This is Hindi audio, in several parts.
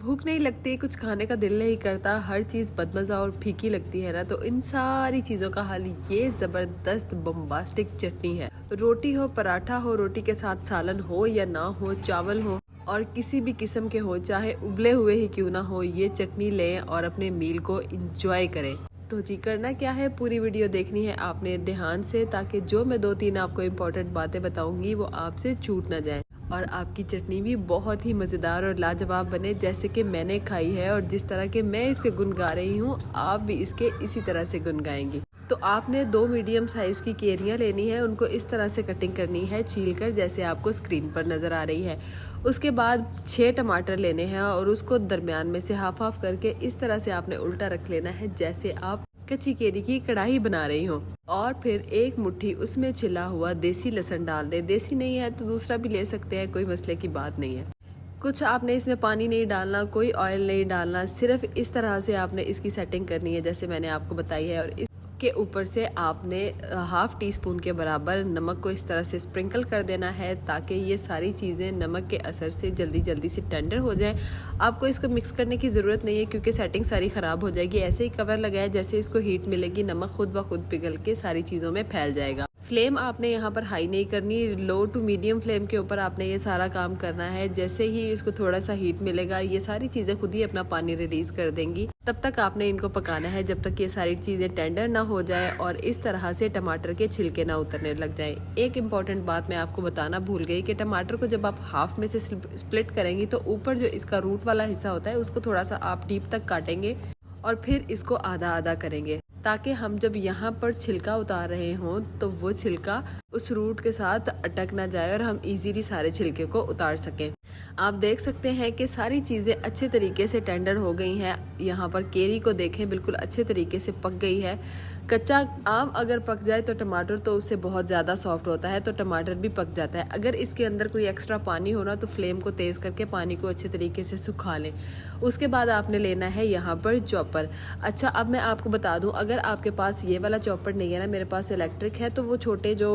भूख नहीं लगती, कुछ खाने का दिल नहीं करता, हर चीज़ बदमज़ा और फीकी लगती है ना, तो इन सारी चीज़ों का हल ये ज़बरदस्त बम्बास्टिक चटनी है। रोटी हो, पराठा हो, रोटी के साथ सालन हो या ना हो, चावल हो और किसी भी किस्म के हो, चाहे उबले हुए ही क्यों ना हो, ये चटनी लें और अपने मील को इंजॉय करें। तो जी करना क्या है, पूरी वीडियो देखनी है आपने ध्यान से, ताकि जो मैं 2-3 आपको इम्पोर्टेंट बातें बताऊंगी वो आपसे छूट ना जाए और आपकी चटनी भी बहुत ही मज़ेदार और लाजवाब बने, जैसे कि मैंने खाई है और जिस तरह के मैं इसके गुण गा रही हूँ आप भी इसके इसी तरह से गुण गाएंगी। तो आपने 2 मीडियम साइज़ की केरियाँ लेनी है, उनको इस तरह से कटिंग करनी है छीलकर, जैसे आपको स्क्रीन पर नज़र आ रही है। उसके बाद 6 टमाटर लेने हैं और उसको दरमियान में से हाफ हाफ करके इस तरह से आपने उल्टा रख लेना है, जैसे आप कच्ची केरी की कढ़ाई बना रही हो। और फिर 1 मुट्ठी उसमें छिला हुआ देसी लहसुन डाल दे, देसी नहीं है तो दूसरा भी ले सकते हैं, कोई मसले की बात नहीं है। कुछ आपने इसमें पानी नहीं डालना, कोई ऑयल नहीं डालना, सिर्फ इस तरह से आपने इसकी सेटिंग करनी है जैसे मैंने आपको बताई है। और इसके ऊपर से आपने ½ टीस्पून के बराबर नमक को इस तरह से स्प्रिंकल कर देना है, ताकि ये सारी चीज़ें नमक के असर से जल्दी जल्दी से टेंडर हो जाए। आपको इसको मिक्स करने की ज़रूरत नहीं है क्योंकि सेटिंग सारी ख़राब हो जाएगी। ऐसे ही कवर लगाया, जैसे इसको हीट मिलेगी नमक खुद ब खुद पिघल के सारी चीज़ों में फैल जाएगा। फ्लेम आपने यहाँ पर हाई नहीं करनी, लो टू मीडियम फ्लेम के ऊपर आपने ये सारा काम करना है। जैसे ही इसको थोड़ा सा हीट मिलेगा, ये सारी चीज़ें खुद ही अपना पानी रिलीज कर देंगी। तब तक आपने इनको पकाना है जब तक ये सारी चीज़ें टेंडर ना हो जाए और इस तरह से टमाटर के छिलके ना उतरने लग जाए। एक इम्पॉर्टेंट बात मैं आपको बताना भूल गई कि टमाटर को जब आप हाफ में से स्प्लिट करेंगी तो ऊपर जो इसका रूट वाला हिस्सा होता है उसको थोड़ा सा आप डीप तक काटेंगे और फिर इसको आधा आधा करेंगे, ताकि हम जब यहाँ पर छिलका उतार रहे हों तो वो छिलका उस रूट के साथ अटक ना जाए और हम इजीली सारे छिलके को उतार सकें। आप देख सकते हैं कि सारी चीज़ें अच्छे तरीके से टेंडर हो गई हैं। यहाँ पर केरी को देखें, बिल्कुल अच्छे तरीके से पक गई है। कच्चा आम अगर पक जाए तो टमाटर तो उससे बहुत ज़्यादा सॉफ्ट होता है, तो टमाटर भी पक जाता है। अगर इसके अंदर कोई एक्स्ट्रा पानी हो ना तो फ्लेम को तेज़ करके पानी को अच्छे तरीके से सुखा लें। उसके बाद आपने लेना है यहाँ पर चॉपर। अच्छा, अब मैं आपको बता दूँ, अगर आपके पास ये वाला चॉपर नहीं है ना, मेरे पास इलेक्ट्रिक है, तो वो छोटे जो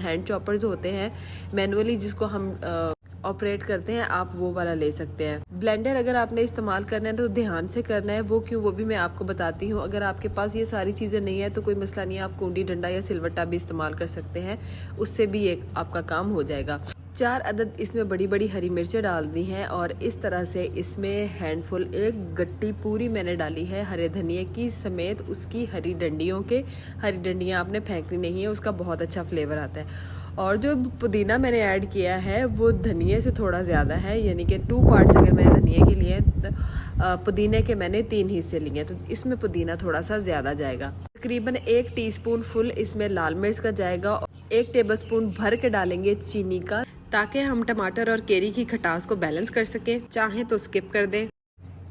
हैंड चॉपर्स होते हैं मैनुअली जिसको हम ऑपरेट करते हैं, आप वो वाला ले सकते हैं। ब्लेंडर अगर आपने इस्तेमाल करना है तो ध्यान से करना है, वो क्यों वो भी मैं आपको बताती हूँ। अगर आपके पास ये सारी चीज़ें नहीं है तो कोई मसला नहीं है, आप कूंडी डंडा या सिलवट्टा भी इस्तेमाल कर सकते हैं, उससे भी एक आपका काम हो जाएगा। 4 अदद इसमें बड़ी बड़ी हरी मिर्चें डाल दी हैं और इस तरह से इसमें हैंडफुल 1 गट्टी पूरी मैंने डाली है हरे धनिए की, समेत उसकी हरी डंडियों के। हरी डंडियाँ आपने फेंकनी नहीं है, उसका बहुत अच्छा फ्लेवर आता है। और जो पुदीना मैंने ऐड किया है वो धनिए से थोड़ा ज़्यादा है, यानी कि 2 पार्ट्स अगर मैंने धनिए के लिए पुदीने के मैंने 3 हिस्से लिए हैं, तो इसमें पुदीना थोड़ा सा ज़्यादा जाएगा। तकरीबन 1 टीस्पून फुल इसमें लाल मिर्च का जाएगा और 1 टेबलस्पून भर के डालेंगे चीनी का, ताकि हम टमाटर और केरी की खटास को बैलेंस कर सकें। चाहें तो स्किप कर दें।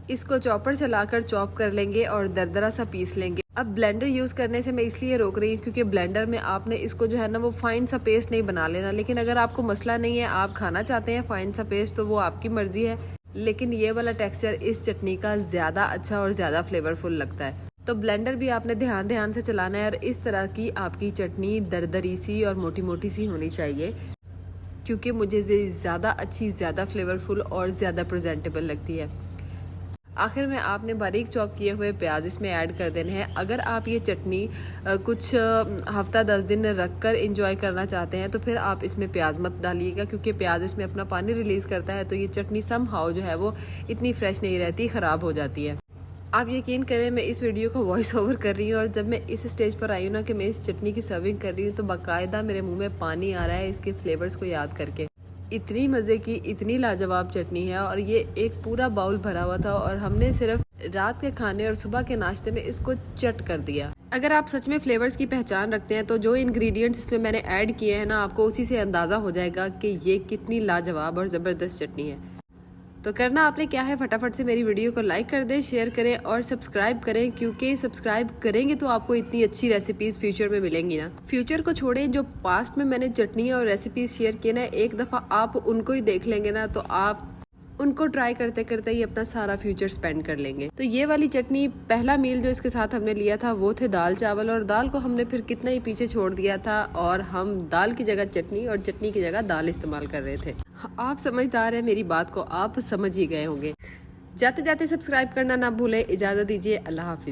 इसको चॉपर चलाकर चॉप कर लेंगे और दरदरा सा पीस लेंगे। अब ब्लेंडर यूज़ करने से मैं इसलिए रोक रही हूँ क्योंकि ब्लेंडर में आपने इसको जो है ना वो फाइन सा पेस्ट नहीं बना लेना, लेकिन अगर आपको मसला नहीं है, आप खाना चाहते हैं फाइन सा पेस्ट, तो वो आपकी मर्जी है, लेकिन ये वाला टेक्सचर इस चटनी का ज़्यादा अच्छा और ज़्यादा फ्लेवरफुल लगता है। तो ब्लेंडर भी आपने ध्यान से चलाना है और इस तरह की आपकी चटनी दरदरी सी और मोटी मोटी सी होनी चाहिए, क्योंकि मुझे ज़्यादा अच्छी, ज़्यादा फ्लेवरफुल और ज़्यादा प्रेजेंटेबल लगती है। आखिर में आपने बारीक चॉप किए हुए प्याज इसमें ऐड कर देने हैं। अगर आप ये चटनी कुछ हफ्ता 10 दिन रख कर इंजॉय करना चाहते हैं तो फिर आप इसमें प्याज मत डालिएगा, क्योंकि प्याज इसमें अपना पानी रिलीज़ करता है, तो ये चटनी समहाउ जो है वो इतनी फ्रेश नहीं रहती, ख़राब हो जाती है। आप यकीन करें, मैं इस वीडियो को वॉइस ओवर कर रही हूँ और जब मैं इस स्टेज पर आई हूँ ना कि मैं इस चटनी की सर्विंग कर रही हूँ तो बाकायदा मेरे मुंह में पानी आ रहा है इसके फ्लेवर्स को याद करके। इतनी मज़े की, इतनी लाजवाब चटनी है और ये एक पूरा बाउल भरा हुआ था और हमने सिर्फ रात के खाने और सुबह के नाश्ते में इसको चट कर दिया। अगर आप सच में फ्लेवर्स की पहचान रखते हैं तो जो इंग्रेडिएंट्स इसमें मैंने ऐड किए हैं ना, आपको उसी से अंदाज़ा हो जाएगा कि ये कितनी लाजवाब और ज़बरदस्त चटनी है। तो करना आपने क्या है, फटाफट से मेरी वीडियो को लाइक कर दें, शेयर करें और सब्सक्राइब करें, क्योंकि सब्सक्राइब करेंगे तो आपको इतनी अच्छी रेसिपीज़ फ्यूचर में मिलेंगी ना। फ्यूचर को छोड़ें, जो पास्ट में मैंने चटनियाँ और रेसिपीज़ शेयर किए ना, एक दफ़ा आप उनको ही देख लेंगे ना तो आप उनको ट्राई करते करते ही अपना सारा फ्यूचर स्पेंड कर लेंगे। तो ये वाली चटनी, पहला मील जो इसके साथ हमने लिया था वो थे दाल चावल, और दाल को हमने फिर कितना ही पीछे छोड़ दिया था और हम दाल की जगह चटनी और चटनी की जगह दाल इस्तेमाल कर रहे थे। आप समझदार हैं, मेरी बात को आप समझ ही गए होंगे। जाते जाते सब्सक्राइब करना ना भूलें। इजाज़त दीजिए, अल्लाह हाफिज़।